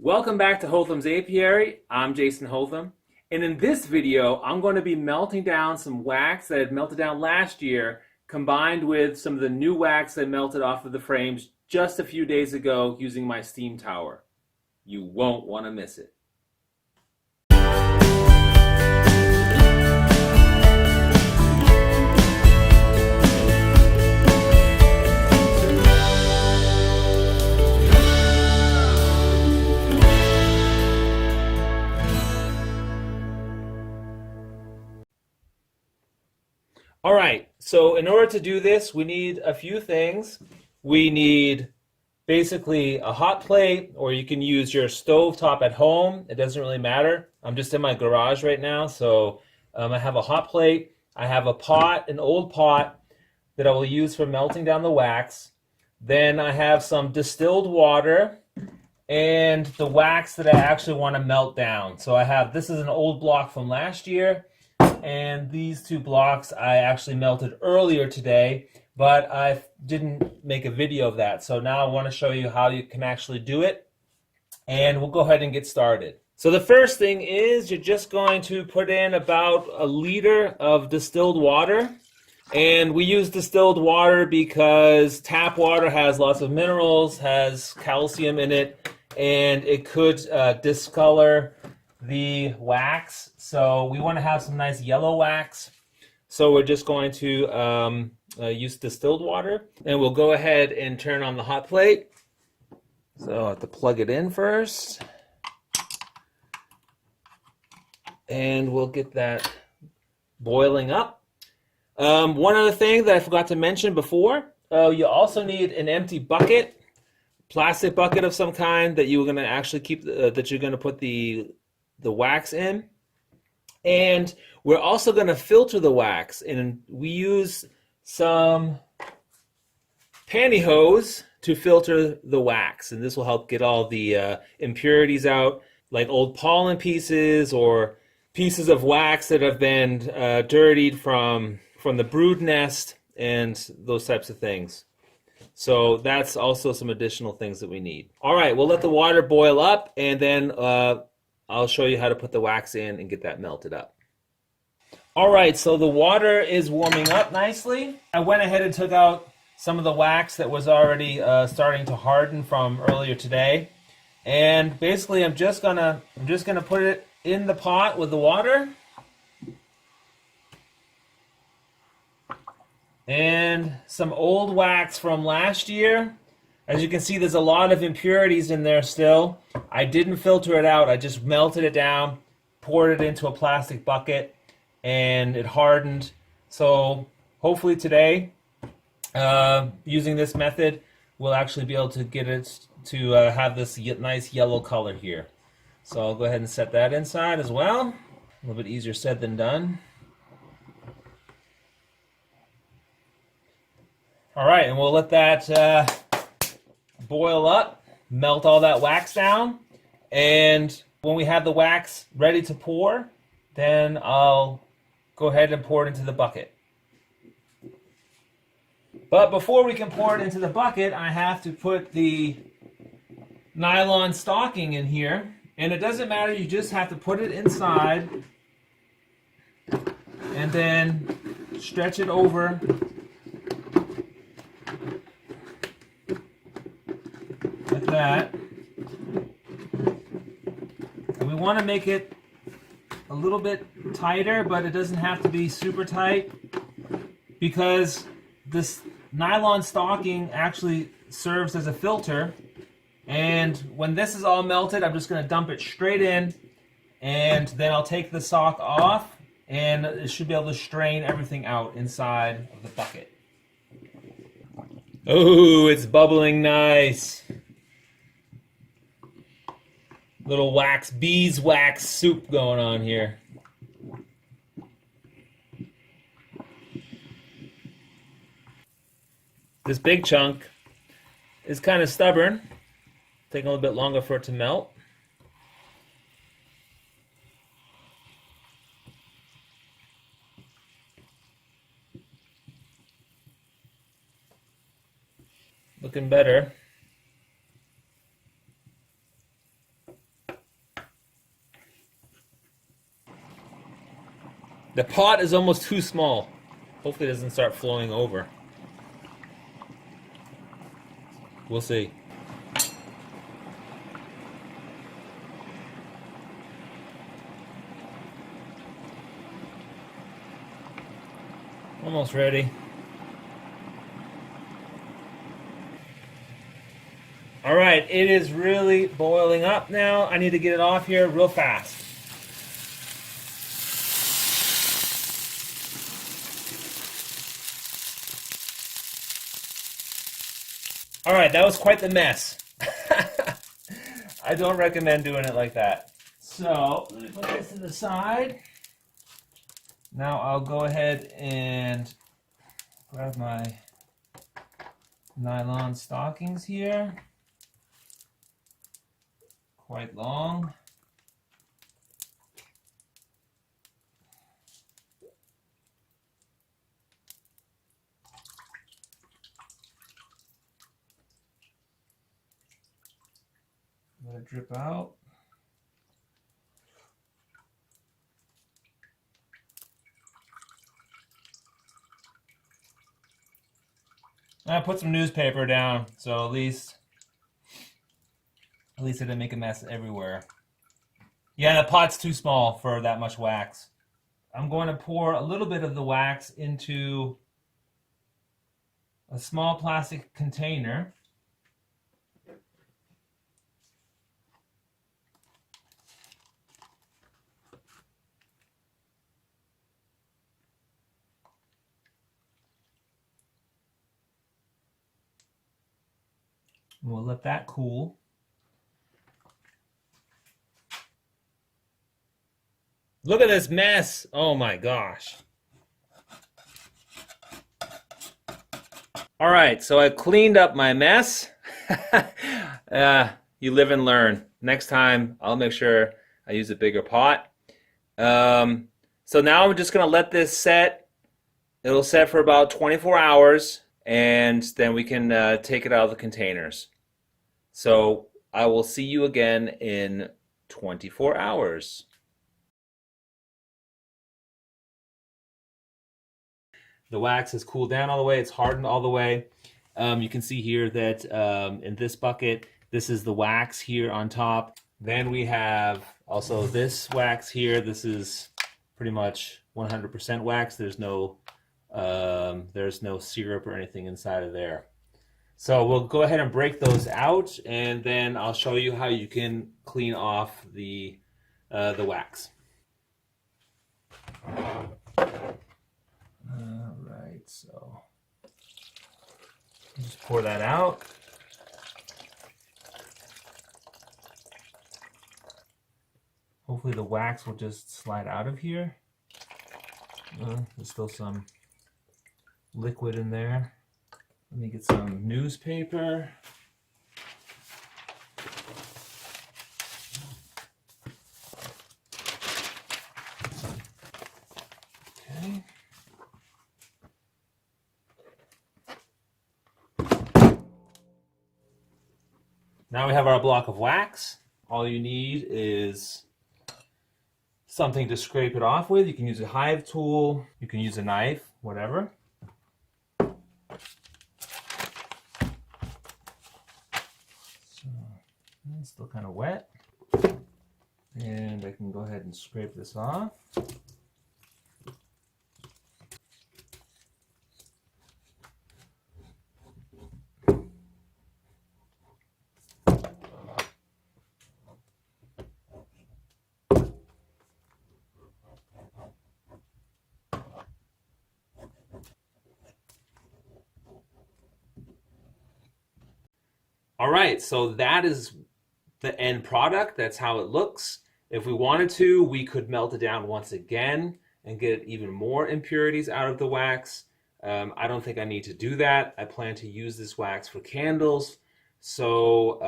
Welcome back to Hotham's Apiary. I'm Jason Hotham, and in this video I'm going to be melting down some wax that had melted down last year combined with some of the new wax that melted off of the frames just a few days ago using my steam tower. You won't want to miss it. All right, so in order to do this, we need a few things. We need basically a hot plate, or you can use your stove top at home. It doesn't really matter. I'm just in my garage right now, so I have a hot plate. I have a pot, an old pot that I will use for melting down the wax. Then I have some distilled water and the wax that I actually want to melt down. So this is an old block from last year. And these two blocks I actually melted earlier today, but I didn't make a video of that. So now I want to show you how you can actually do it, and we'll go ahead and get started. So the first thing is you're just going to put in about a liter of distilled water. And we use distilled water because tap water has lots of minerals, has calcium in it, and it could discolor the wax. So we want to have some nice yellow wax. So we're just going to use distilled water, and we'll go ahead and turn on the hot plate. So I have to plug it in first, and we'll get that boiling up. One other thing that I forgot to mention before, you also need an empty bucket, plastic bucket of some kind that you're going to actually keep, that you're going to put the wax in. And we're also going to filter the wax, and we use some pantyhose to filter the wax, and this will help get all the impurities out, like old pollen pieces or pieces of wax that have been dirtied from the brood nest and those types of things. So that's also some additional things that we need. All right, we'll let the water boil up, and then I'll show you how to put the wax in and get that melted up. All right, so the water is warming up nicely. I went ahead and took out some of the wax that was already starting to harden from earlier today. And basically I'm just gonna put it in the pot with the water. And some old wax from last year. As you can see, there's a lot of impurities in there still. I didn't filter it out. I just melted it down, poured it into a plastic bucket, and it hardened. So hopefully today, using this method, we'll actually be able to get it to have this nice yellow color here. So I'll go ahead and set that inside as well. A little bit easier said than done. All right, and we'll let that boil up, melt all that wax down, and when we have the wax ready to pour, then I'll go ahead and pour it into the bucket. But before we can pour it into the bucket, I have to put the nylon stocking in here, and it doesn't matter, you just have to put it inside and then stretch it over like that. And we want to make it a little bit tighter, but it doesn't have to be super tight, because this nylon stocking actually serves as a filter. And when this is all melted, I'm just going to dump it straight in, and then I'll take the sock off, and it should be able to strain everything out inside of the bucket. Oh, it's bubbling nice. Little beeswax soup going on here. This big chunk is kind of stubborn. Taking a little bit longer for it to melt. Looking better. The pot is almost too small. Hopefully it doesn't start flowing over. We'll see. Almost ready. All right, it is really boiling up now. I need to get it off here real fast. All right, that was quite the mess. I don't recommend doing it like that. So let me put this to the side. Now I'll go ahead and grab my nylon stockings here. Quite long. Let it drip out. I put some newspaper down, so at least I didn't make a mess everywhere. Yeah, the pot's too small for that much wax. I'm going to pour a little bit of the wax into a small plastic container. We'll let that cool. Look at this mess. Oh my gosh. All right, so I cleaned up my mess. You live and learn. Next time, I'll make sure I use a bigger pot. So now I'm just going to let this set. It'll set for about 24 hours, and then we can take it out of the containers. So I will see you again in 24 hours. The wax has cooled down all the way. It's hardened all the way. You can see here that in this bucket, this is the wax here on top. Then we have also this wax here. This is pretty much 100% wax. There's no syrup or anything inside of there. So we'll go ahead and break those out, and then I'll show you how you can clean off the wax. All right, so just pour that out. Hopefully the wax will just slide out of here. There's still some liquid in there. Let me get some newspaper. Okay. Now we have our block of wax. All you need is something to scrape it off with. You can use a hive tool, you can use a knife, whatever. So it's still kind of wet. And I can go ahead and scrape this off. All right, so that is the end product. That's how it looks. If we wanted to, we could melt it down once again and get even more impurities out of the wax. I don't think I need to do that. I plan to use this wax for candles. So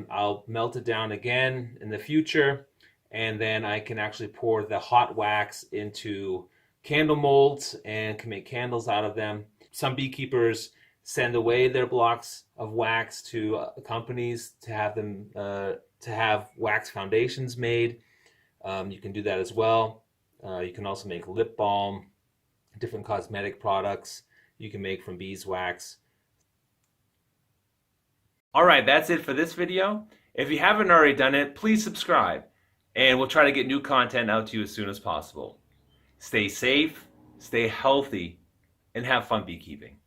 I'll melt it down again in the future, and then I can actually pour the hot wax into candle molds and can make candles out of them. Some beekeepers send away their blocks of wax to companies to have them to have wax foundations made. You can do that as well. You can also make lip balm, different cosmetic products you can make from beeswax. All right, that's it for this video. If you haven't already done it, please subscribe, and we'll try to get new content out to you as soon as possible. Stay safe, stay healthy, and have fun beekeeping.